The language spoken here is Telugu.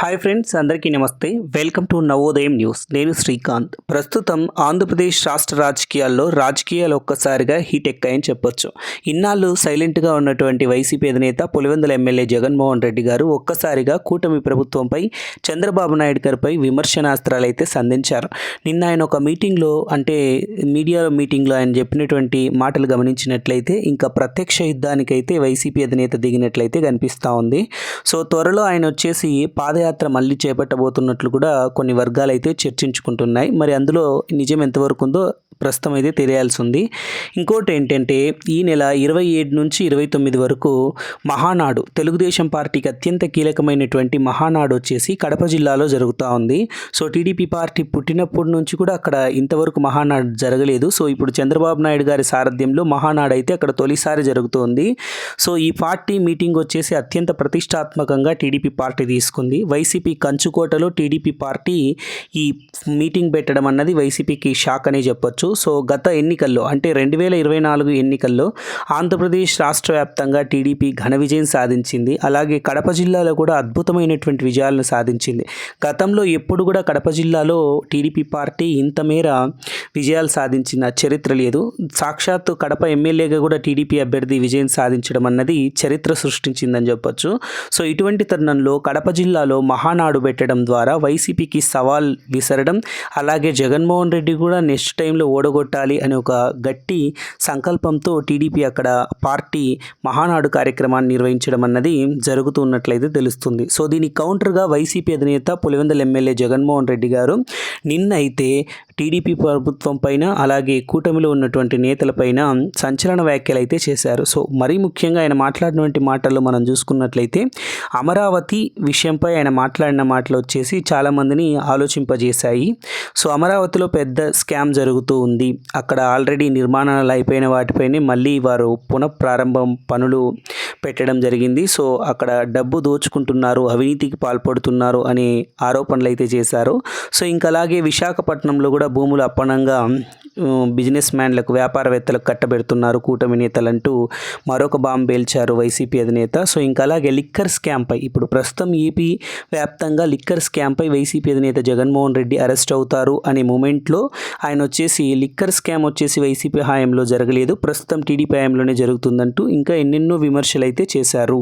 హాయ్ ఫ్రెండ్స్, అందరికీ నమస్తే. Welcome to Navodayam news. నేను శ్రీకాంత్. ప్రస్తుతం ఆంధ్రప్రదేశ్ రాష్ట్ర రాజకీయాలు ఒక్కసారిగా హీట్ ఎక్కాయని చెప్పొచ్చు. ఇన్నాళ్ళు సైలెంట్గా ఉన్నటువంటి వైసీపీ అధినేత పులివెందుల ఎమ్మెల్యే జగన్మోహన్ రెడ్డి గారు ఒక్కసారిగా కూటమి ప్రభుత్వంపై, చంద్రబాబు నాయుడు గారిపై విమర్శనాస్త్రాలు అయితే సంధించారు. నిన్న ఆయన ఒక మీటింగ్లో, అంటే మీడియా మీటింగ్లో ఆయన చెప్పినటువంటి మాటలు గమనించినట్లయితే ఇంకా ప్రత్యక్ష యుద్ధానికైతే వైసీపీ అధినేత దిగినట్లయితే కనిపిస్తూ ఉంది. సో త్వరలో ఆయన వచ్చేసి పాదయాత్ర మళ్ళీ చేపట్టబోతున్నట్లు కూడా కొన్ని వర్గాలు అయితే చర్చించుకుంటున్నాయి. మరి అందులో నిజం ఎంతవరకు ఉందో ప్రస్తుతం అయితే తెలియాల్సి ఉంది. ఇంకోటి ఏంటంటే, ఈ నెల 27 నుంచి 29 వరకు మహానాడు, తెలుగుదేశం పార్టీకి అత్యంత కీలకమైనటువంటి మహానాడు వచ్చేసి కడప జిల్లాలో జరుగుతూ ఉంది. సో టీడీపీ పార్టీ పుట్టినప్పటి నుంచి కూడా అక్కడ ఇంతవరకు మహానాడు జరగలేదు. సో ఇప్పుడు చంద్రబాబు నాయుడు గారి సారథ్యంలో మహానాడు అయితే అక్కడ తొలిసారి జరుగుతోంది. సో ఈ పార్టీ మీటింగ్ వచ్చేసి అత్యంత ప్రతిష్టాత్మకంగా టీడీపీ పార్టీ తీసుకుంది. వైసీపీ కంచుకోటలో టీడీపీ పార్టీ ఈ మీటింగ్ పెట్టడం అన్నది వైసీపీకి షాక్ అనే చెప్పొచ్చు. సో గత ఎన్నికల్లో, అంటే 2024 ఎన్నికల్లో ఆంధ్రప్రదేశ్ రాష్ట్ర వ్యాప్తంగా టీడీపీ ఘన విజయం సాధించింది. అలాగే కడప జిల్లాలో కూడా అద్భుతమైనటువంటి విజయాలను సాధించింది. గతంలో ఎప్పుడు కూడా కడప జిల్లాలో టీడీపీ పార్టీ ఇంత మేర విజయాలు సాధించిన చరిత్ర లేదు. సాక్షాత్తు కడప ఎమ్మెల్యేగా కూడా టీడీపీ అభ్యర్థి విజయం సాధించడం అన్నది చరిత్ర సృష్టించిందని చెప్పొచ్చు. సో ఇటువంటి తరుణంలో కడప జిల్లాలో మహానాడు పెట్టడం ద్వారా వైసీపీకి సవాల్ విసరడం, అలాగే జగన్మోహన్ రెడ్డి కూడా నెక్స్ట్ టైంలో ఓడగొట్టాలి అనే ఒక గట్టి సంకల్పంతో టీడీపీ అక్కడ పార్టీ మహానాడు కార్యక్రమాన్ని నిర్వహించడం అన్నది జరుగుతున్నట్లయితే తెలుస్తుంది. సో దీనికి కౌంటర్గా వైసీపీ అధినేత పులివెందుల ఎమ్మెల్యే జగన్మోహన్ రెడ్డి గారు నిన్నైతే టీడీపీ ప్రభుత్వం పైన, అలాగే కూటమిలో ఉన్నటువంటి నేతలపైన సంచలన వ్యాఖ్యలు అయితే చేశారు. సో మరీ ముఖ్యంగా ఆయన మాట్లాడినటువంటి మాటల్లో మనం చూసుకున్నట్లయితే, అమరావతి విషయంపై ఆయన మాట్లాడిన మాటలు వచ్చేసి చాలామందిని ఆలోచింపజేశాయి. సో అమరావతిలో పెద్ద స్కామ్ జరుగుతూ ఉంది. అక్కడ ఆల్రెడీ నిర్మాణాలు అయిపోయిన వాటిపైనే మళ్ళీ వారు పునఃప్రారంభం పనులు పెట్టడం జరిగింది. సో అక్కడ డబ్బు దోచుకుంటున్నారు, అవినీతికి పాల్పడుతున్నారు అనే ఆరోపణలు అయితే చేశారు. సో ఇంకా అలాగే విశాఖపట్నంలో కూడా భూములు అప్పనంగా బిజినెస్ మ్యాన్లకు, వ్యాపారవేత్తలకు కట్టబెడుతున్నారు కూటమి నేతలంటూ మరొక బాంబు పేల్చారు వైసీపీ అధినేత. సో ఇంకా అలాగే లిక్కర్ స్కామ్పై, ఇప్పుడు ప్రస్తుతం ఏపీ వ్యాప్తంగా లిక్కర్ స్కామ్పై వైసీపీ అధినేత జగన్మోహన్ రెడ్డి అరెస్ట్ అవుతారు అనే మూమెంట్లో ఆయన వచ్చేసి లిక్కర్ స్కామ్ వచ్చేసి వైసీపీ హయాంలో జరగలేదు, ప్రస్తుతం టీడీపీ హయాంలోనే జరుగుతుందంటూ ఇంకా ఎన్నెన్నో విమర్శలు అయితే చేశారు.